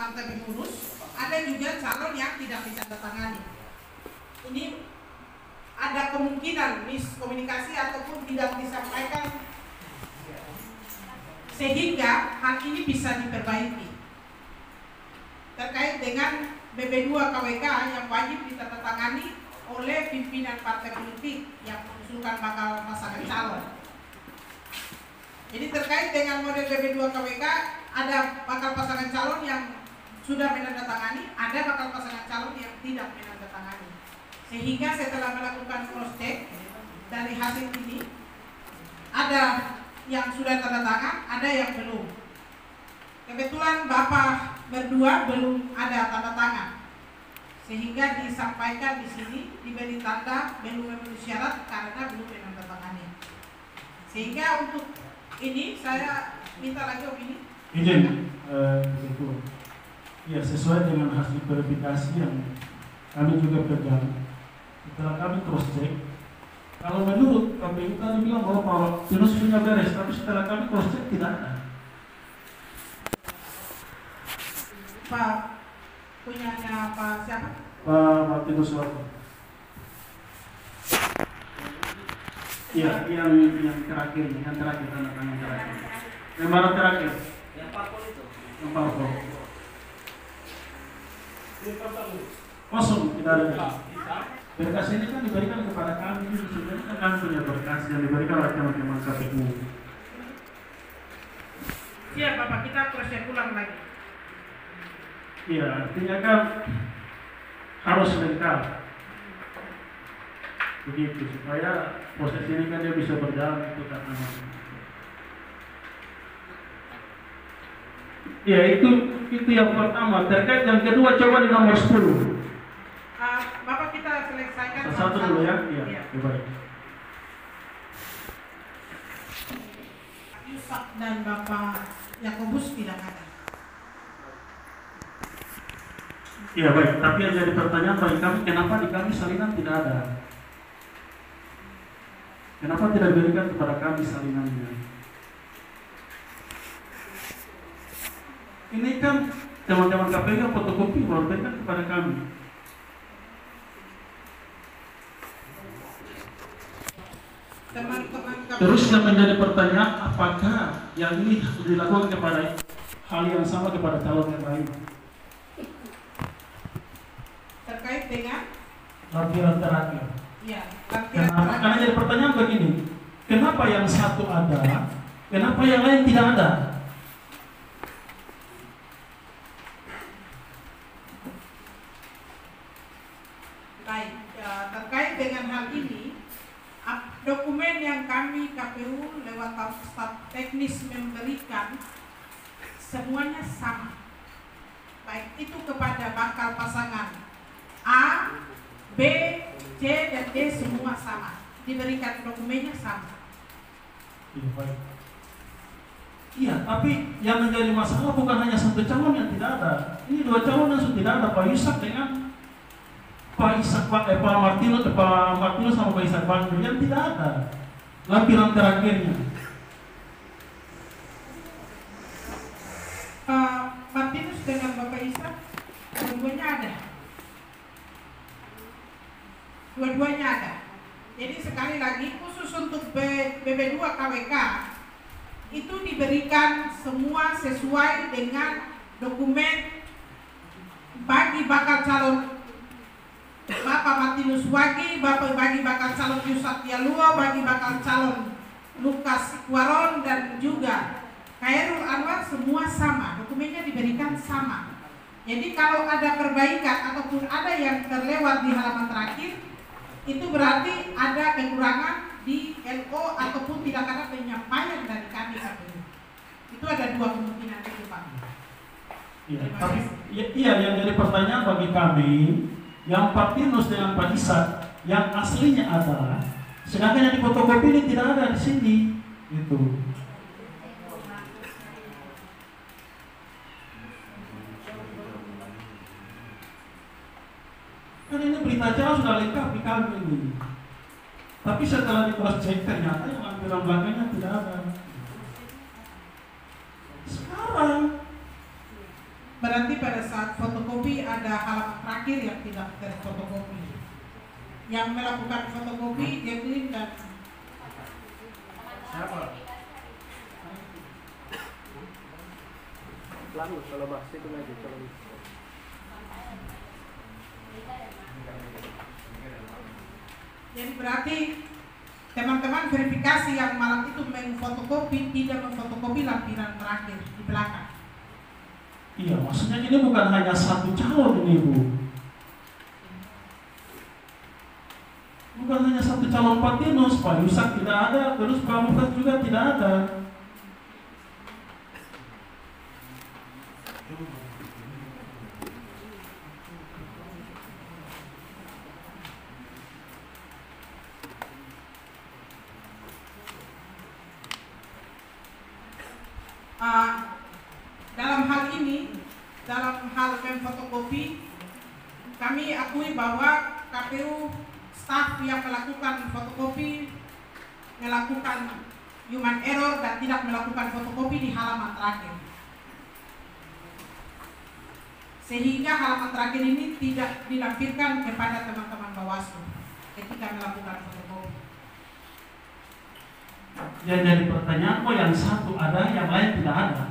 partai pengurus, ada juga calon yang tidak ditandatangani. Ini ada kemungkinan miskomunikasi ataupun tidak disampaikan, sehingga hal ini bisa diperbaiki terkait dengan BB2 KWK yang wajib ditandatangani oleh pimpinan partai politik yang mengusulkan bakal pasangan calon. Jadi terkait dengan model BB2 KWK, ada bakal pasangan calon yang sudah menandatangani, ada bakal pasangan calon yang tidak menandatangani. Sehingga setelah melakukan cross check dari hasil ini, ada yang sudah tanda tangan, ada yang belum. Kebetulan Bapak berdua belum ada tanda tangan, sehingga disampaikan di sini diberi tanda belum memenuhi syarat karena belum menandatangani. Sehingga untuk ini saya minta lagi opini. Izin, ya sesuai dengan hasil verifikasi yang kami juga pegang. Setelah kami cross check, kalau menurut KPU tadi bilang bahwa Pak Tinus punya beres, tapi setelah kami cross check tidak ada. Pak punyanya Pak siapa? Pak Martinus Suwarto. Iya, yang terakhir, tanda tangan terakhir. Yang mana terakhir? Yang parpol itu. Yang parpol. Kosong, tidak ada. Berkas ini kan diberikan kepada kami, sebenarnya kan kami punya berkas yang diberikan oleh teman-teman KPU. Iya Bapak, kita proses ulang lagi. Iya, artinya kan harus lengkap. Begitu, supaya proses ini kan dia bisa berjalan itu tak aman. Ya, itu yang pertama. Terkait yang kedua, coba di nomor 10. Bapak kita selesaikan Satu dulu ya. Iya. Baik. Yusak dan Bapak Yakobus tidak ada. Iya baik. Tapi yang jadi pertanyaan bagi kami, kenapa di kami salinan tidak ada? Kenapa tidak diberikan kepada kami salinannya? Ini kan teman-teman KPU fotokopi baru berikan kepada kami. Terus yang menjadi pertanyaan, apakah yang ini dilakukan kepada hal yang sama kepada calon yang lain? Terkait dengan Lampiran terakhir. ya, lampiran Kenapa? Karena jadi pertanyaan begini, kenapa yang satu ada, kenapa yang lain tidak ada? baik, terkait dengan hal ini, dokumen yang kami KPU lewat staf teknis memberikan semuanya sama, baik itu kepada bakal pasangan A, B, C, dan D semua sama, diberikan dokumennya sama. Iya, baik. Iya, tapi yang menjadi masalah bukan hanya satu calon yang tidak ada. Ini dua calon yang sudah tidak ada, Pak Yusak dengan Pak Martinus sama Pak Isak Bandung yang tidak ada lampiran terakhirnya. Pak Martinus dengan Bapak Isak dua-duanya ada. Dua-duanya ada. Jadi sekali lagi khusus untuk BB2 KWK itu diberikan semua sesuai dengan dokumen bagi bakal calon Bapak Martinus Wagi, bagi bakal calon Yusak Yaluo, bagi bakal calon Lukas Waron, dan juga Khairul Anwar, semua sama, dokumennya diberikan sama. Jadi kalau ada perbaikan ataupun ada yang terlewat di halaman terakhir, itu berarti ada kekurangan di LO ataupun tidak ada penyampaian dari kami KPU. Itu ada dua kemungkinan itu Pak. Iya, tapi iya yang jadi pertanyaan bagi kami, yang Pak Tinus dengan Pak Isak yang aslinya ada, sedangkan yang di fotokopi ini tidak ada di sini, gitu. Kan ini berita acara sudah lengkap di kami ini. Tapi setelah di cross check ternyata yang lampiran belakangnya tidak ada. Sekarang Berarti pada saat fotokopi ada halaman terakhir yang tidak terfotokopi. Yang melakukan fotokopi Jacqueline dan siapa? Lalu kalau bahas itu lagi kalau jadi berarti teman-teman verifikasi yang malam itu memfotokopi tidak memfotokopi lampiran terakhir di belakang. Iya, maksudnya ini bukan hanya satu calon ini, Bu. Bukan hanya satu calon Patinus, Pak Yusak tidak ada, terus Pak Mufat juga tidak ada. Dalam hal ini, dalam hal memfotokopi, kami akui bahwa KPU staf yang melakukan fotokopi melakukan human error dan tidak melakukan fotokopi di halaman terakhir. Sehingga halaman terakhir ini tidak dilampirkan kepada teman-teman Bawaslu ketika melakukan fotokopi. Yang jadi pertanyaan, kok yang satu ada, yang lain tidak ada?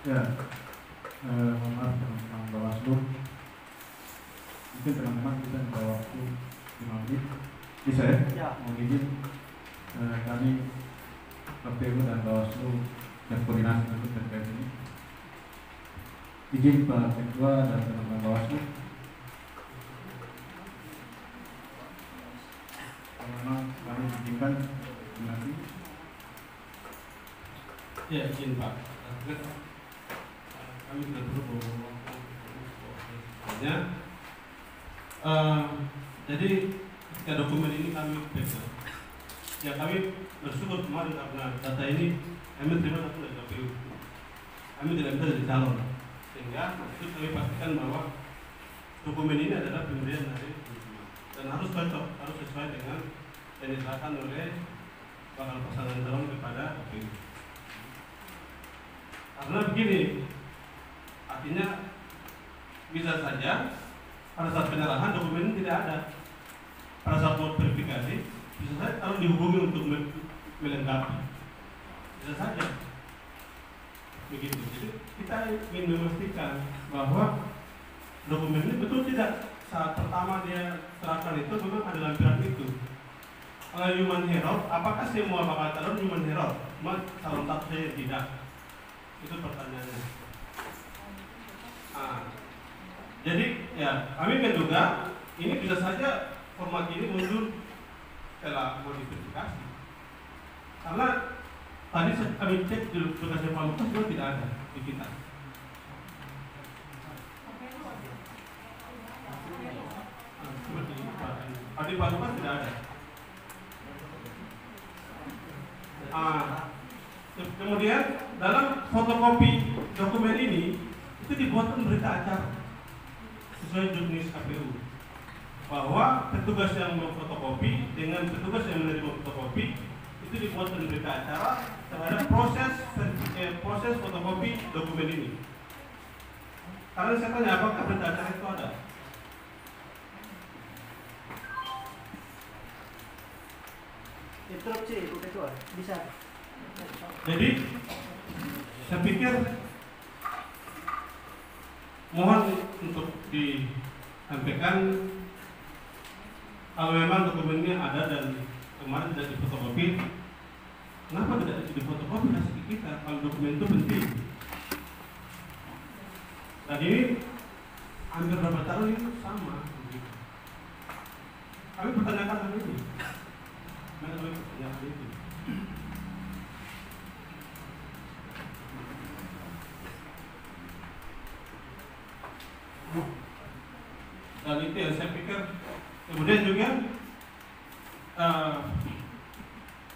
Ya, maaf teman-teman Bawaslu, mungkin teman-teman bisa minta waktu 5 menit, bisa ya? Ya. Mohon izin kami KPU dan Bawaslu yang koordinasi untuk terkait ini. Izin Pak Ketua dan teman-teman Bawaslu. Memang kami izinkan nanti. Ya, izin Pak. Kami tidak perlu jadi ketika dokumen ini kami pegang. Ya, kami bersyukur kemarin karena data ini kami terima data dari KPU. Kami tidak bisa jadi calon, sehingga itu kami pastikan bahwa dokumen ini adalah pemberian dari dan harus cocok, harus sesuai dengan yang diserahkan oleh bakal pasangan calon kepada KPU. Karena begini, artinya bisa saja pada saat penyerahan dokumen ini tidak ada. Pada saat mau verifikasi, bisa saja kalau dihubungi untuk melengkapi, bisa saja begitu. Jadi kita ingin memastikan bahwa dokumen ini betul tidak saat pertama dia serahkan itu memang ada lampiran itu. Kalau human error, apakah semua bakal calon human error? Cuma calon satu saja tidak. Itu pertanyaannya. Jadi ya kami menduga ini bisa saja format ini muncul setelah modifikasi. Karena tadi kami cek di lokasi Palukas juga tidak ada di kita. Di Palukas tidak ada. Kemudian dalam fotokopi dokumen ini itu dibuatkan berita acara sesuai jurnis KPU bahwa petugas yang memfotokopi dengan petugas yang menerima fotokopi itu dibuatkan berita acara terhadap proses fotokopi dokumen ini. Karena saya tanya apakah berita acara itu ada? Interupsi Bu Ketua, bisa. Jadi saya pikir mohon untuk disampaikan kalau memang dokumennya ada dan kemarin tidak difotokopi, kenapa tidak difotokopi kasih ke kita kalau dokumen itu penting? Dan ini hampir berapa tahun itu sama. Kami pertanyakan hal ini. Kami pertanyakan itu. Dan itu yang saya pikir. Kemudian juga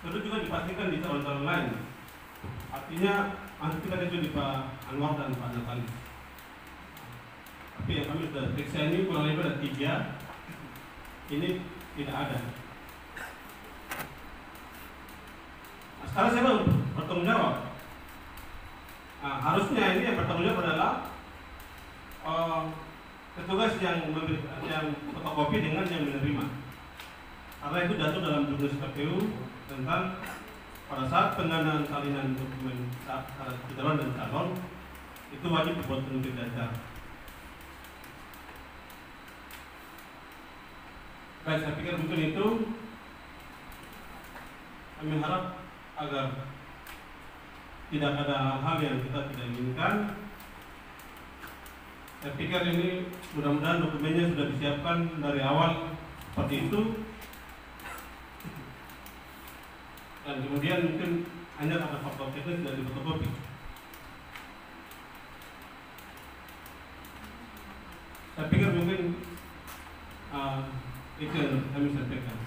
Perlu juga dipastikan di calon-calon lain. Artinya pastikan itu di Pak Anwar dan Pak Natali. Tapi yang kami sudah periksa ini kurang lebih ada 3. Ini tidak ada. Nah, sekarang saya mau bertanggung jawab. Nah, harusnya ini yang bertanggung jawab adalah petugas yang fotokopi dengan yang menerima. Karena itu jatuh dalam jurnalis KPU tentang pada saat pendanaan salinan dokumen syarat calon dan calon itu wajib dibuat penuntut data. Baik, saya pikir mungkin itu kami harap agar tidak ada hal-hal yang kita tidak inginkan. Saya pikir ini mudah-mudahan dokumennya sudah disiapkan dari awal seperti itu. Dan kemudian mungkin hanya ada faktor teknis dari fotokopi. Saya pikir mungkin itu yang kami sampaikan.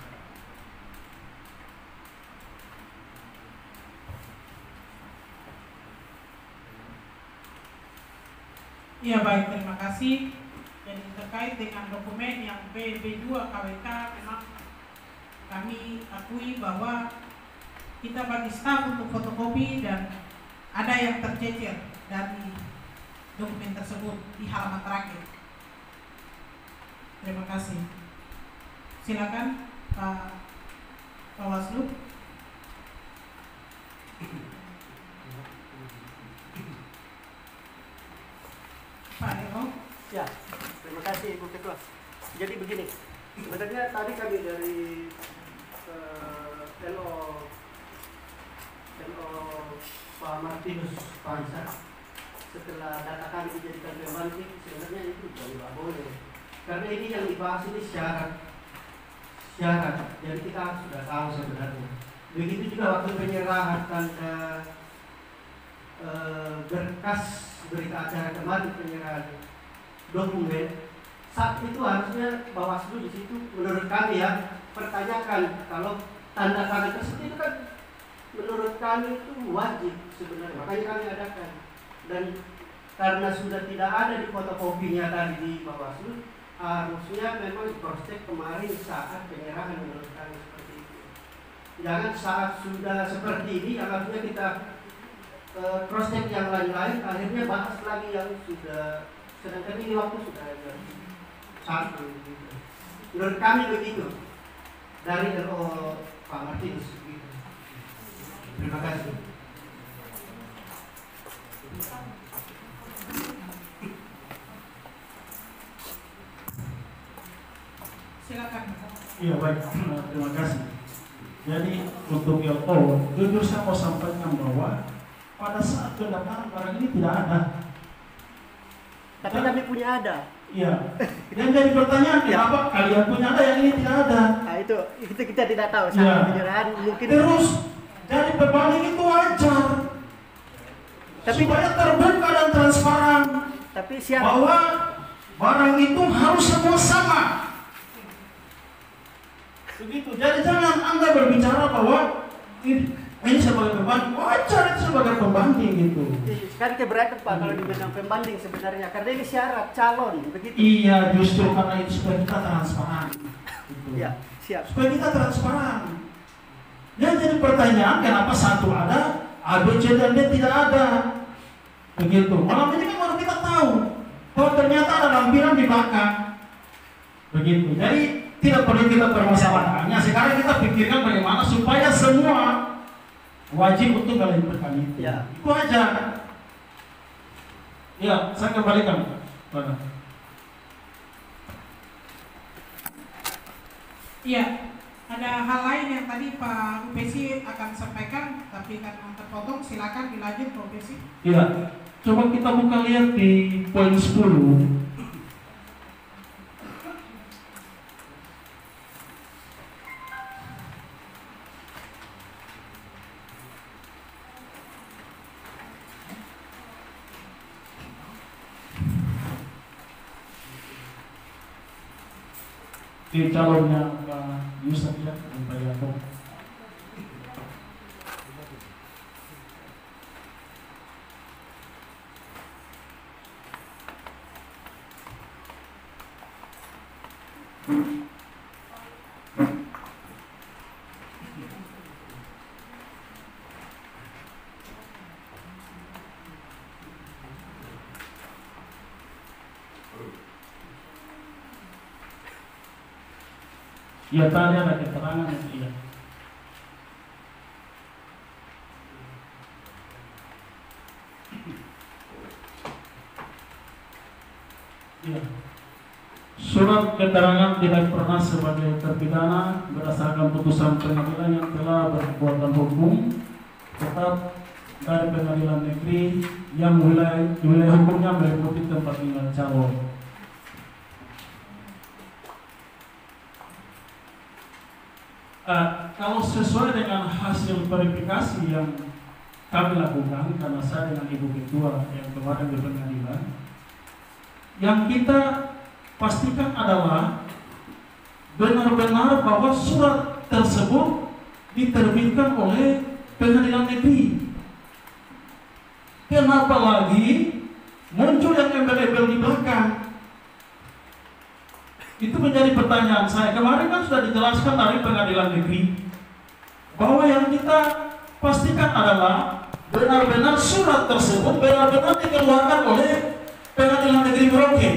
Ya baik, terima kasih. Jadi terkait dengan dokumen yang B2 KWK memang kami akui bahwa kita bagi staf untuk fotokopi dan ada yang tercecer dari dokumen tersebut di halaman terakhir. Terima kasih. Silakan Pak Bawaslu. Pak Eko. Ya, terima kasih Ibu Ketua. Jadi begini, sebenarnya tadi kami dari LO Pak Martinus Pansa, setelah data kami dijadikan pembanding, sebenarnya itu tidak boleh. Karena ini yang dibahas ini syarat, jadi kita sudah tahu sebenarnya. Begitu juga waktu penyerahan tanda berkas berita acara kemarin, penyerahan dokumen, saat itu harusnya Bawaslu di situ menurut kami ya pertanyakan kalau tanda tangan tersebut itu kan menurut kami itu wajib sebenarnya, makanya kami adakan. Dan karena sudah tidak ada di fotokopinya tadi di Bawaslu, harusnya memang diproses kemarin saat penyerahan menurut kami seperti itu. Jangan saat sudah seperti ini yang harusnya kita cross-check yang lain-lain, akhirnya bahas lagi yang sudah, sedangkan ini waktu sudah jam 1 gitu. Menurut kami begitu dari LO Pak Martinus gitu. Terima kasih. Silakan. Iya baik, terima kasih. Jadi untuk LO, jujur saya mau sampaikan bahwa pada saat pendaftaran barang ini tidak ada. Tapi kami punya ada. Iya. Yang jadi pertanyaan kenapa kalian punya ada yang ini tidak ada? Nah itu kita tidak tahu. Iya. Saat penyerahan mungkin. Terus jadi perbanding itu wajar. Tapi supaya terbuka dan transparan. Tapi syarat Bahwa barang itu harus semua sama. Begitu. Jadi jangan Anda berbicara bahwa ini sebagai pembanding, wajar itu sebagai pembanding gitu. sekarang keberatan Pak kalau dibilang pembanding sebenarnya karena ini syarat calon begitu. Iya, justru karena itu supaya kita transparan. Gitu. Ya, siap. Supaya kita transparan. Yang jadi pertanyaan kenapa satu ada, A, B, C dan D tidak ada. Begitu. Malam ini kan baru kita tahu bahwa ternyata ada lampiran di belakang. Begitu. Jadi tidak perlu kita permasalahannya. Sekarang kita pikirkan bagaimana supaya semua wajib untuk melakukan itu. Ya. Itu aja. Ya, saya kembalikan. Iya, ada hal lain yang tadi Pak UPC akan sampaikan, tapi karena terpotong, silakan dilanjut Pak UPC. Iya, coba kita buka lihat di poin 10. Di calonnya Pak Yusuf ya, Pak Yato. Ya tadi ada keterangan yang iya. Ya. Surat keterangan tidak pernah sebagai terpidana berdasarkan putusan pengadilan yang telah berkekuatan hukum tetap dari pengadilan negeri yang wilayah hukumnya meliputi tempat tinggal calon. Kalau sesuai dengan hasil verifikasi yang kami lakukan, karena saya dengan Ibu Ketua yang kemarin di pengadilan, yang kita pastikan adalah benar-benar bahwa surat tersebut diterbitkan oleh pengadilan negeri. Kenapa lagi muncul yang embel-embel di belakang? Itu menjadi pertanyaan saya. Kemarin kan sudah dijelaskan dari pengadilan negeri bahwa yang kita pastikan adalah benar-benar surat tersebut benar-benar dikeluarkan oleh pengadilan negeri Merauke.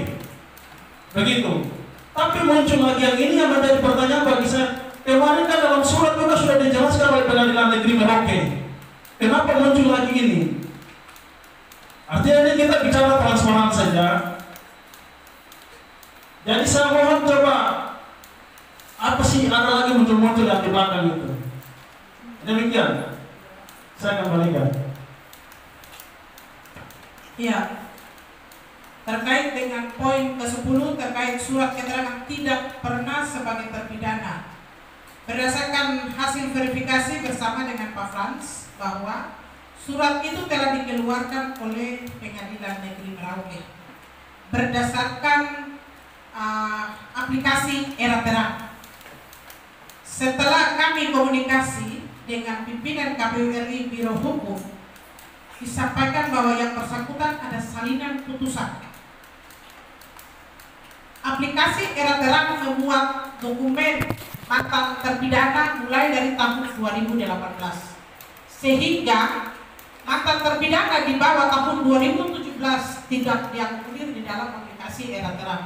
Begitu. Tapi muncul lagi yang ini yang menjadi pertanyaan bagi saya. Kemarin kan dalam surat juga sudah dijelaskan oleh pengadilan negeri Merauke. Kenapa muncul lagi ini? Artinya ini kita bicara transparan saja. Jadi saya mohon coba apa sih ada lagi muncul-muncul yang di belakang itu. Demikian. Saya kembalikan. Ya. Terkait dengan poin ke-10 terkait surat keterangan tidak pernah sebagai terpidana. Berdasarkan hasil verifikasi bersama dengan Pak Frans bahwa surat itu telah dikeluarkan oleh Pengadilan Negeri Merauke berdasarkan aplikasi Era Terang. Setelah kami komunikasi dengan pimpinan KPU RI Biro Hukum, disampaikan bahwa yang bersangkutan ada salinan putusan. Aplikasi Era Terang memuat dokumen mantan terpidana mulai dari tahun 2018, sehingga mantan terpidana di bawah tahun 2017 tidak diakomodir di dalam aplikasi Era Terang.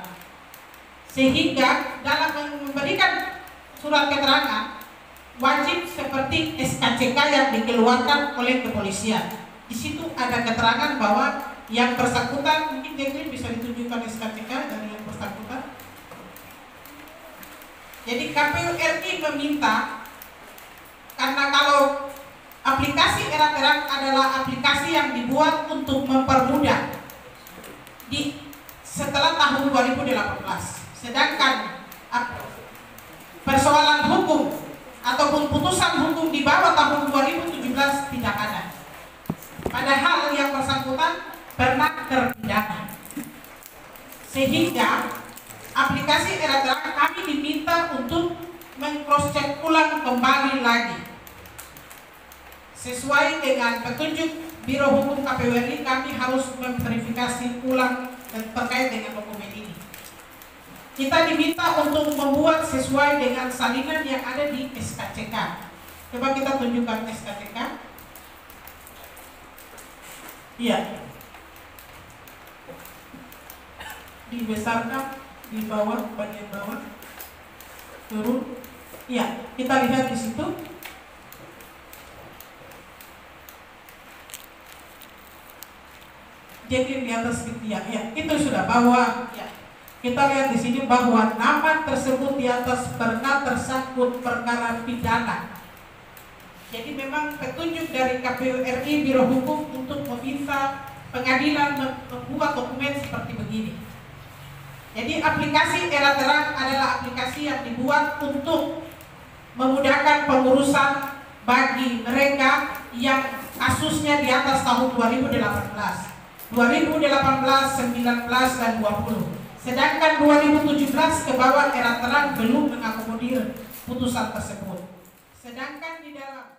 Sehingga dalam memberikan surat keterangan wajib seperti SKCK yang dikeluarkan oleh kepolisian. Di situ ada keterangan bahwa yang bersangkutan, mungkin Jacqueline bisa ditunjukkan SKCK dari yang bersangkutan. Jadi KPU RI meminta, karena kalau aplikasi Era Terang adalah aplikasi yang dibuat untuk mempermudah setelah tahun 2018. Sedangkan persoalan hukum ataupun putusan hukum di bawah tahun 2017 tidak ada. Padahal yang bersangkutan pernah terpidana. Sehingga aplikasi Era Terang kami diminta untuk meng-cross check ulang kembali lagi. Sesuai dengan petunjuk Biro Hukum KPU RI, kami harus memverifikasi ulang terkait dengan dokumen ini. Kita diminta untuk membuat sesuai dengan salinan yang ada di SKCK. Coba kita tunjukkan SKCK. Iya. Dibesarkan di bawah, bagian bawah, turun. Iya, kita lihat di situ. Jadi di atas ya, itu sudah bawah. Ya. Kita lihat di sini bahwa nama tersebut di atas pernah tersangkut perkara pidana. Jadi memang petunjuk dari KPU RI Biro Hukum untuk meminta pengadilan membuat dokumen seperti begini. Jadi aplikasi Era Terang adalah aplikasi yang dibuat untuk memudahkan pengurusan bagi mereka yang kasusnya di atas tahun 2018, 19, dan 20. Sedangkan 2017 ke bawah Era Terang belum mengakomodir putusan tersebut. Sedangkan di dalam